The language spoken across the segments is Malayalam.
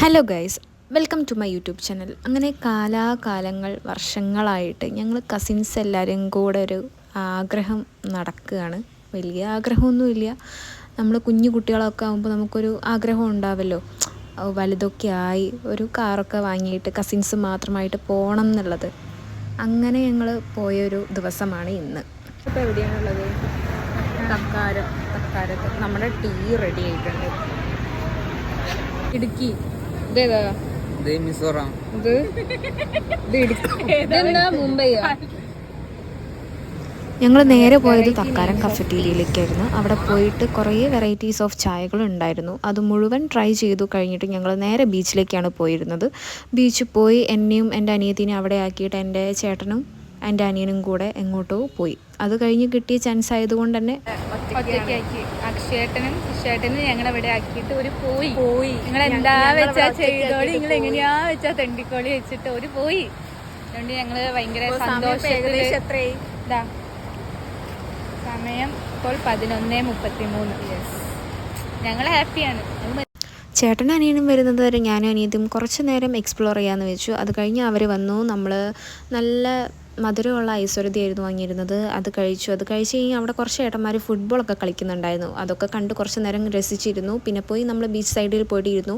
Hello guys, welcome to my YouTube channel. അങ്ങനെ കാലാകാലങ്ങൾ വർഷങ്ങളായിട്ട് ഞങ്ങൾ കസിൻസ് എല്ലാവരും കൂടെ ഒരു ആഗ്രഹം നടക്കുകയാണ്. വലിയ ആഗ്രഹമൊന്നുമില്ല, നമ്മൾ കുഞ്ഞു കുട്ടികളൊക്കെ ആകുമ്പോൾ നമുക്കൊരു ആഗ്രഹം ഉണ്ടാവല്ലോ, വലുതൊക്കെ ആയി ഒരു കാറൊക്കെ വാങ്ങിയിട്ട് കസിൻസ് മാത്രമായിട്ട് പോകണം എന്നുള്ളത്. അങ്ങനെ ഞങ്ങൾ പോയൊരു ദിവസമാണ് ഇന്ന്. ഇപ്പോൾ എവിടെയാണുള്ളത്? തക്കാരത്ത് നമ്മുടെ ടീ റെഡി ആയിട്ടുണ്ട്. ഇടുക്കി മിസോറാം, മുംബൈ. ഞങ്ങൾ നേരെ പോയത് തക്കാരം കഫറ്റീരിയയിലേക്കായിരുന്നു. അവിടെ പോയിട്ട് കുറേ വെറൈറ്റീസ് ഓഫ് ചായകളുണ്ടായിരുന്നു. അത് മുഴുവൻ ട്രൈ ചെയ്തു കഴിഞ്ഞിട്ട് ഞങ്ങൾ നേരെ ബീച്ചിലേക്കാണ് പോയിരുന്നത്. ബീച്ചിൽ പോയി എന്നെയും എൻ്റെ അനിയത്തിനെ അവിടെ ആക്കിയിട്ട് എൻ്റെ ചേട്ടനും എൻ്റെ അനിയനും കൂടെ എങ്ങോട്ടോ പോയി. അത് കഴിഞ്ഞ് കിട്ടിയ ചാൻസ് ആയതുകൊണ്ട് തന്നെ ഒറ്റയ്ക്കാക്കി അക്ഷേട്ടനും ശിശേട്ടനും ഞങ്ങളവിടെ ആക്കിയിട്ട് ഒരു പോയി നിങ്ങൾ എന്താ വെച്ചാ ചെയ്തോളി, നിങ്ങൾ എങ്ങനെയാ വെച്ചാ തെണ്ടിക്കോളി വെച്ചിട്ട് ഒരു പോയി. അതുകൊണ്ട് ഞങ്ങള് ഭയങ്കര സന്തോഷത്തില് സമയം ഇപ്പോൾ 11:33. ഞങ്ങൾ ഹാപ്പിയാണ്. ചേട്ടനും അനിയനും വരുന്നത് വരെ ഞാനും അനിയത്തിയും കുറച്ച് നേരം എക്സ്പ്ലോർ ചെയ്യാമെന്ന് വെച്ചു. അത് കഴിഞ്ഞ് അവർ വന്നു. നമ്മൾ നല്ല മധുരമുള്ള ഐശ്വര്യതയായിരുന്നു വാങ്ങിയിരുന്നത്. അത് കഴിച്ചു. അത് കഴിച്ച് കഴിഞ്ഞാൽ അവിടെ കുറച്ച് ഏട്ടന്മാർ ഫുട്ബോളൊക്കെ കളിക്കുന്നുണ്ടായിരുന്നു. അതൊക്കെ കണ്ട് കുറച്ച് നേരം രസിച്ചിരുന്നു. പിന്നെ പോയി നമ്മൾ ബീച്ച് സൈഡിൽ പോയിട്ട് ഇരുന്നു.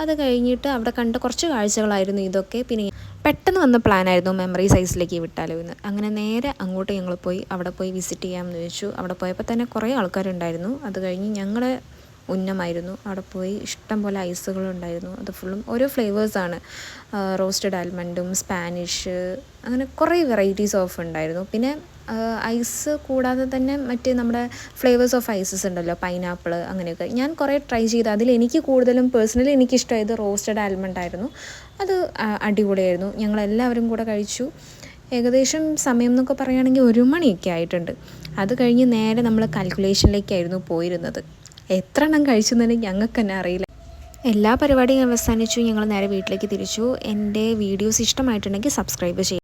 അത് കഴിഞ്ഞിട്ട് അവിടെ കണ്ട കുറച്ച് കാഴ്ചകളായിരുന്നു ഇതൊക്കെ. പിന്നെ പെട്ടെന്ന് വന്ന പ്ലാനായിരുന്നു മെമ്മറി സൈസിലേക്ക് വിട്ടാലോ എന്ന്. അങ്ങനെ നേരെ അങ്ങോട്ട് ഞങ്ങൾ പോയി അവിടെ പോയി വിസിറ്റ് ചെയ്യാമെന്ന് വെച്ചു. അവിടെ പോയപ്പോൾ തന്നെ കുറേ ആൾക്കാരുണ്ടായിരുന്നു. അത് കഴിഞ്ഞ് ഞങ്ങളെ ഉന്നമായിരുന്നു. അവിടെ പോയി ഇഷ്ടം പോലെ ഐസുകളുണ്ടായിരുന്നു. അത് ഫുള്ളും ഓരോ ഫ്ലേവേഴ്സാണ്. റോസ്റ്റഡ് ആൽമണ്ടും സ്പാനിഷ്, അങ്ങനെ കുറേ വെറൈറ്റീസ് ഓഫ് ഉണ്ടായിരുന്നു. പിന്നെ ഐസ് കൂടാതെ തന്നെ മറ്റ് നമ്മുടെ ഫ്ലേവേഴ്സ് ഓഫ് ഐസസ് ഉണ്ടല്ലോ, പൈനാപ്പിൾ, അങ്ങനെയൊക്കെ ഞാൻ കുറേ ട്രൈ ചെയ്തു. അതിൽ എനിക്ക് കൂടുതലും പേഴ്സണലി എനിക്കിഷ്ടമായത് റോസ്റ്റഡ് ആൽമണ്ട് ആയിരുന്നു. അത് അടിപൊളിയായിരുന്നു. ഞങ്ങളെല്ലാവരും കൂടെ കഴിച്ചു. ഏകദേശം സമയം എന്നൊക്കെ പറയുകയാണെങ്കിൽ 1 മണിയൊക്കെ ആയിട്ടുണ്ട്. അത് കഴിഞ്ഞ് നേരെ നമ്മൾ കാൽക്കുലേഷനിലേക്കായിരുന്നു പോയിരുന്നത്. എത്ര എണ്ണം കഴിച്ചെന്നു ഞങ്ങൾക്ക് തന്നെ അറിയില്ല. എല്ലാ പരിപാടിയും അവസാനിച്ചു. ഞങ്ങൾ നേരെ വീട്ടിലേക്ക് തിരിച്ചു. എൻ്റെ വീഡിയോസ് ഇഷ്ടമായിട്ടുണ്ടെങ്കിൽ സബ്സ്ക്രൈബ് ചെയ്യും.